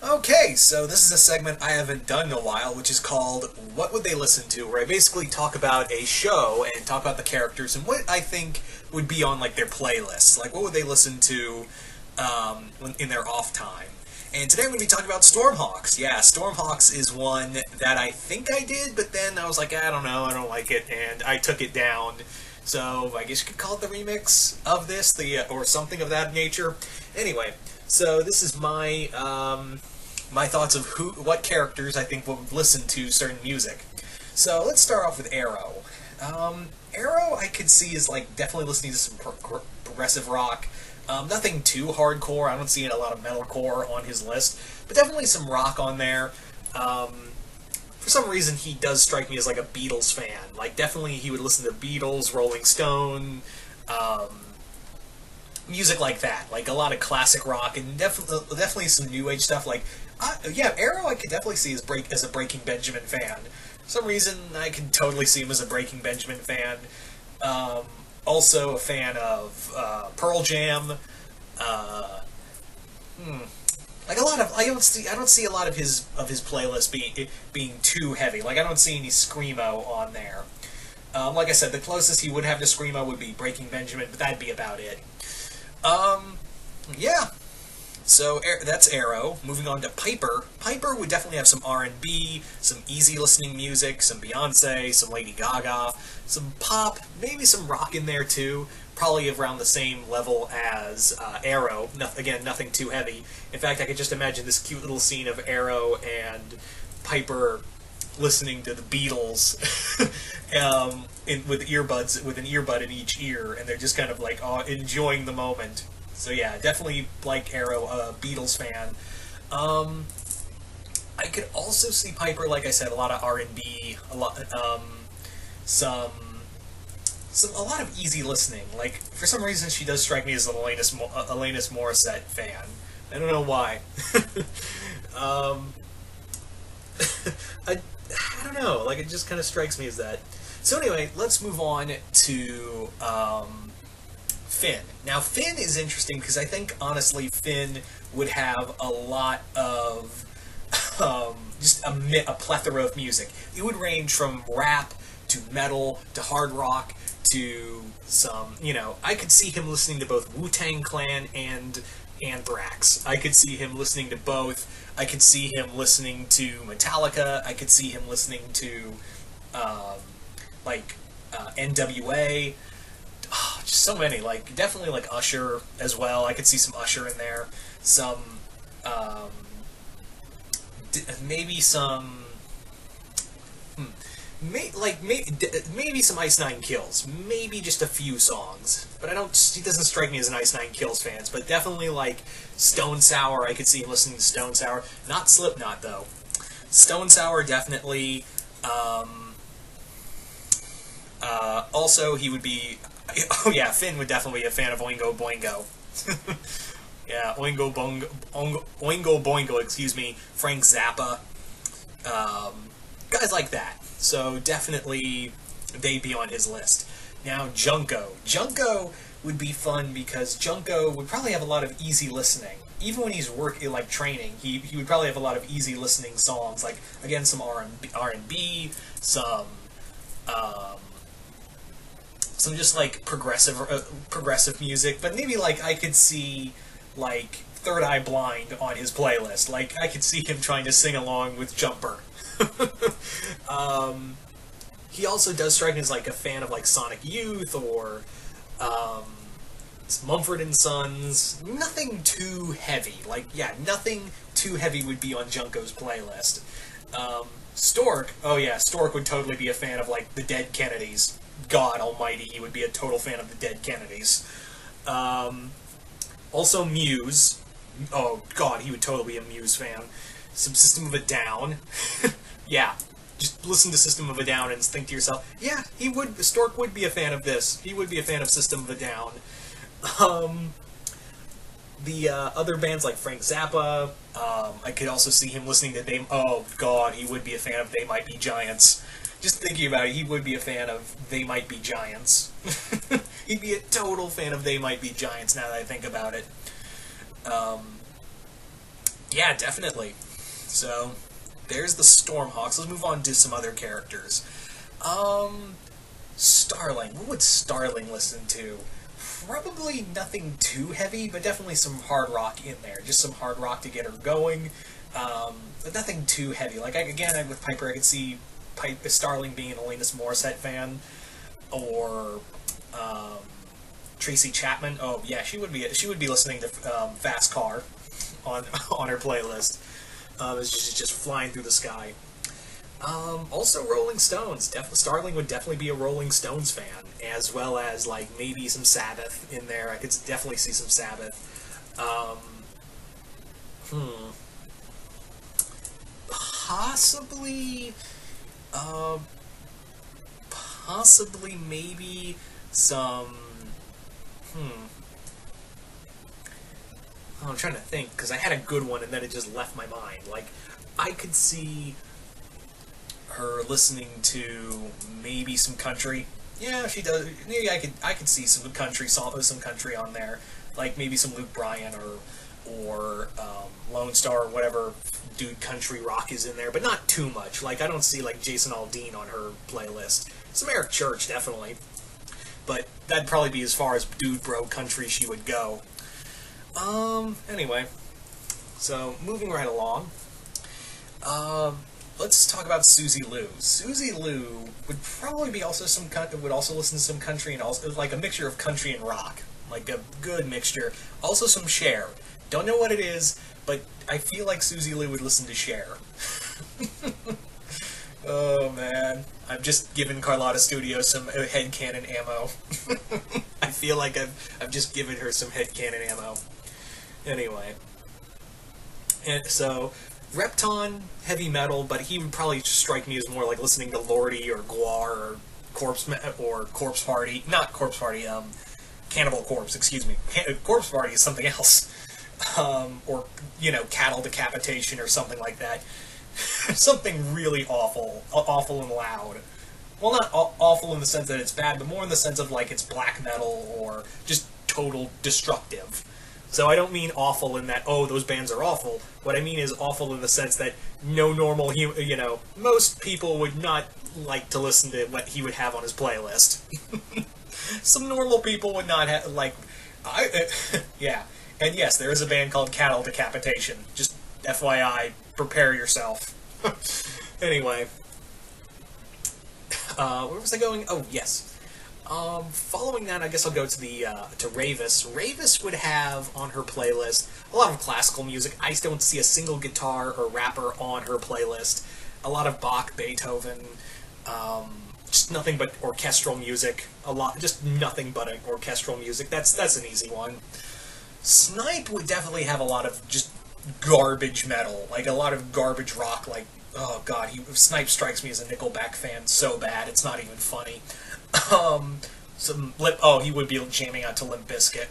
Okay, so this is a segment I haven't done in a while, which is called What Would They Listen To, where I basically talk about a show and talk about the characters and what I think would be on like their playlists. Like, what would they listen to in their off time? And today I'm going to be talking about Stormhawks. Yeah, Stormhawks is one that I think I did, but then I was like, I don't know, I don't like it, and I took it down. So I guess you could call it the remix of this, or something of that nature. Anyway, so this is my thoughts of what characters I think would listen to certain music. So let's start off with Aerrow. Aerrow I could see is like definitely listening to some progressive rock. Nothing too hardcore. I don't see a lot of metalcore on his list, but definitely some rock on there. For some reason, he does strike me as like a Beatles fan. Like, definitely he would listen to Beatles, Rolling Stone, music like that. Like a lot of classic rock and definitely some new age stuff. Like, yeah, Aerrow I could definitely see as a Breaking Benjamin fan. For some reason, I can totally see him as a Breaking Benjamin fan. Also a fan of Pearl Jam. Uh, like a lot of I don't see a lot of his playlist being too heavy. Like I don't see any screamo on there. Like I said, the closest he would have to screamo would be Breaking Benjamin, but that'd be about it. Yeah. So that's Aerrow. Moving on to Piper. Piper would definitely have some R&B, some easy listening music, some Beyonce, some Lady Gaga, some pop, maybe some rock in there too. Probably around the same level as Aerrow. Again, nothing too heavy. In fact, I could just imagine this cute little scene of Aerrow and Piper listening to the Beatles with earbuds, with an earbud in each ear, and they're just kind of like enjoying the moment. So yeah, definitely like Aerrow, a Beatles fan. I could also see Piper, like I said, a lot of R&B, some a lot of easy listening. Like for some reason, she does strike me as an Alanis Morissette fan. I don't know why. um, I don't know. Like it just kind of strikes me as that. So anyway, let's move on to Finn. Now, Finn is interesting because I think, honestly, Finn would have a lot of just a plethora of music. It would range from rap to metal to hard rock to some, I could see him listening to both Wu-Tang Clan and Anthrax. I could see him listening to both. I could see him listening to Metallica. I could see him listening to, NWA. Oh, just so many. Like definitely like Usher as well. I could see some Usher in there. Some maybe some maybe some Ice Nine Kills. Maybe just a few songs. But he doesn't strike me as an Ice Nine Kills fan. But definitely like Stone Sour. I could see him listening to Stone Sour. Not Slipknot though. Stone Sour definitely. Also, he would be. Oh yeah, Finn would definitely be a fan of Oingo Boingo. Yeah, Oingo Boingo, excuse me, Frank Zappa, guys like that. So definitely they'd be on his list. Now Junko. Junko would be fun because Junko would probably have a lot of easy listening. Even when he's like training, he would probably have a lot of easy listening songs. Like again, some R&B, some just like progressive music, but maybe like I could see like Third Eye Blind on his playlist. Like I could see him trying to sing along with Jumper. He also does strike me as like a fan of like Sonic Youth or Mumford and Sons. Nothing too heavy. Like yeah, nothing too heavy would be on Junko's playlist. Stork. Oh yeah, Stork would totally be a fan of like the Dead Kennedys. God almighty, he would be a total fan of the Dead Kennedys. Also Muse. Oh god, he would totally be a Muse fan. Some System of a Down. Yeah, just listen to System of a Down and think to yourself, yeah, Stork would be a fan of this. He would be a fan of System of a Down. The other bands like Frank Zappa, I could also see him listening to oh god, he would be a fan of They Might Be Giants. Just thinking about it, he would be a fan of They Might Be Giants. He'd be a total fan of They Might Be Giants now that I think about it. Yeah, definitely. So, there's the Stormhawks. Let's move on to some other characters. Um, Starling. What would Starling listen to? Probably nothing too heavy, but definitely some hard rock in there. Just some hard rock to get her going. But nothing too heavy. Like, with Piper, I could see Starling being an Alanis Morissette fan, or Tracy Chapman. Oh yeah, she would be listening to Fast Car on on her playlist. As she's just flying through the sky. Also, Rolling Stones. Starling would definitely be a Rolling Stones fan, as well as like maybe some Sabbath in there. I could definitely see some Sabbath. Hmm. Possibly. Uh, Possibly maybe some. Hmm. Oh, I'm trying to think because I had a good one and then it just left my mind. Like, I could see her listening to maybe some country. Yeah, she does. Maybe I could see some country on there, like maybe some Luke Bryan or Lone Star or whatever dude country rock is in there, but not too much. Like I don't see like Jason Aldean on her playlist. Some Eric Church definitely, but that'd probably be as far as dude bro country she would go. Anyway, so moving right along. Um, let's talk about Susie Lou. Susie Lou would probably be also would also listen to some country and also like a mixture of country and rock, like a good mixture. Also some Cher. Don't know what it is, but I feel like Susie Lou would listen to Cher. Oh man, I've just given Carlotta Studio some headcanon ammo. I feel like I've just given her some headcanon ammo. Anyway, and so Repton heavy metal, but he would probably just strike me as more like listening to Lordy or Guar or Corpse Party, not Corpse Party, Cannibal Corpse, excuse me. Corpse Party is something else, or Cattle Decapitation or something like that. Something really awful and loud. Well, not awful in the sense that it's bad, but more in the sense of like it's black metal or just total destructive. So I don't mean awful in that, oh, those bands are awful. What I mean is awful in the sense that no normal, most people would not like to listen to what he would have on his playlist. Some normal people would not have, yeah. And yes, there is a band called Cattle Decapitation. Just FYI, prepare yourself. Anyway. Where was I going? Oh, yes. Following that, I guess I'll go to to Ravis. Ravis would have on her playlist a lot of classical music. I don't see a single guitar or rapper on her playlist. A lot of Bach, Beethoven, just nothing but orchestral music. Just nothing but orchestral music. That's an easy one. Snipe would definitely have a lot of just garbage metal, like a lot of garbage rock. Like, oh god, Snipe strikes me as a Nickelback fan so bad it's not even funny. He would be jamming out to Limp Bizkit.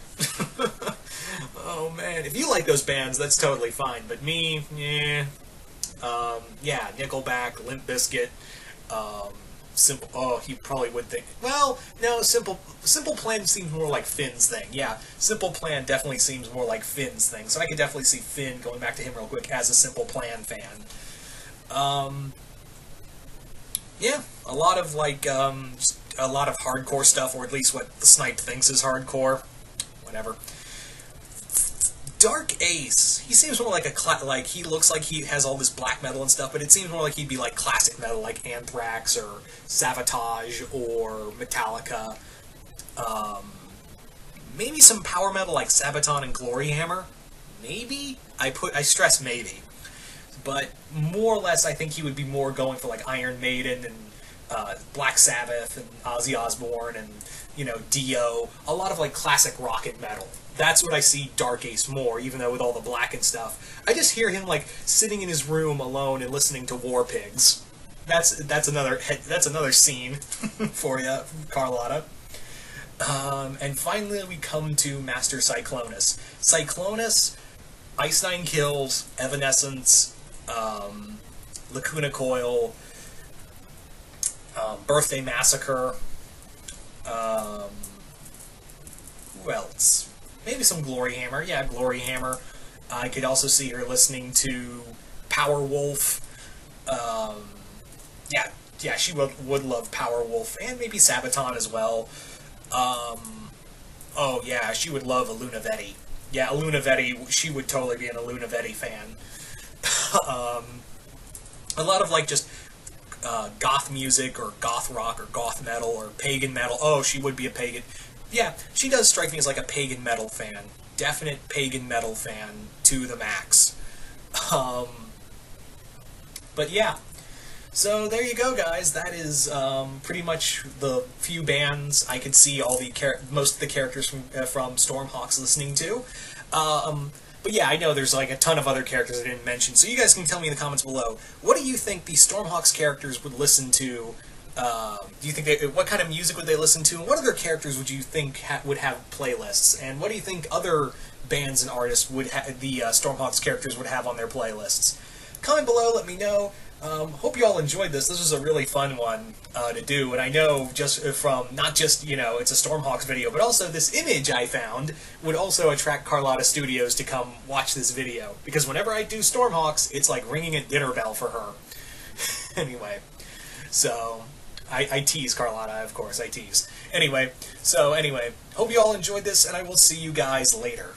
Oh man, if you like those bands, that's totally fine. But me, yeah, yeah, Nickelback, Limp Bizkit, Simple. Oh, he probably would think. Well, no, Simple Plan seems more like Finn's thing. Yeah, Simple Plan definitely seems more like Finn's thing. So I could definitely see Finn going back to him real quick as a Simple Plan fan. Yeah, a lot of a lot of hardcore stuff, or at least what the Snipe thinks is hardcore. Whatever. Dark Ace. He seems more like he looks like he has all this black metal and stuff, but it seems more like he'd be like classic metal, like Anthrax or Savatage or Metallica. Maybe some power metal like Sabaton and Gloryhammer. Maybe I stress maybe, but more or less I think he would be more going for like Iron Maiden and Black Sabbath and Ozzy Osbourne and Dio, a lot of like classic rock and metal. That's what I see Dark Ace more, even though with all the black and stuff. I just hear him like sitting in his room alone and listening to War Pigs. That's another scene for you, Carlotta. And finally we come to Master Cyclonus. Cyclonus, Ice Nine Kills, Evanescence, Lacuna Coil, Birthday Massacre, who else? Maybe some Gloryhammer. Yeah, Gloryhammer. I could also see her listening to Powerwolf. Um, yeah, yeah, she would love Powerwolf, and maybe Sabaton as well. Oh yeah, she would love Alunavetti. Yeah, Alunavetti, she would totally be an Alunavetti fan. um, a lot of like just goth music or goth rock or goth metal or pagan metal. Oh, she would be a pagan. Yeah, she does strike me as like a pagan metal fan. Definite pagan metal fan to the max. Um, but yeah, so there you go, guys. That is pretty much the few bands I could see all the most of the characters from Stormhawks listening to. But yeah, I know there's like a ton of other characters I didn't mention, so you guys can tell me in the comments below. What do you think the Stormhawks characters would listen to? Do you think what kind of music would they listen to? And what other characters would you think would have playlists? And what do you think other bands and artists would the Stormhawks characters would have on their playlists? Comment below, let me know. Hope you all enjoyed this. This was a really fun one to do, and I know just from not just it's a Stormhawks video, but also this image I found would also attract Carlotta Studios to come watch this video, because whenever I do Stormhawks, it's like ringing a dinner bell for her. Anyway, so I tease Carlotta, of course, I tease. Anyway, hope you all enjoyed this, and I will see you guys later.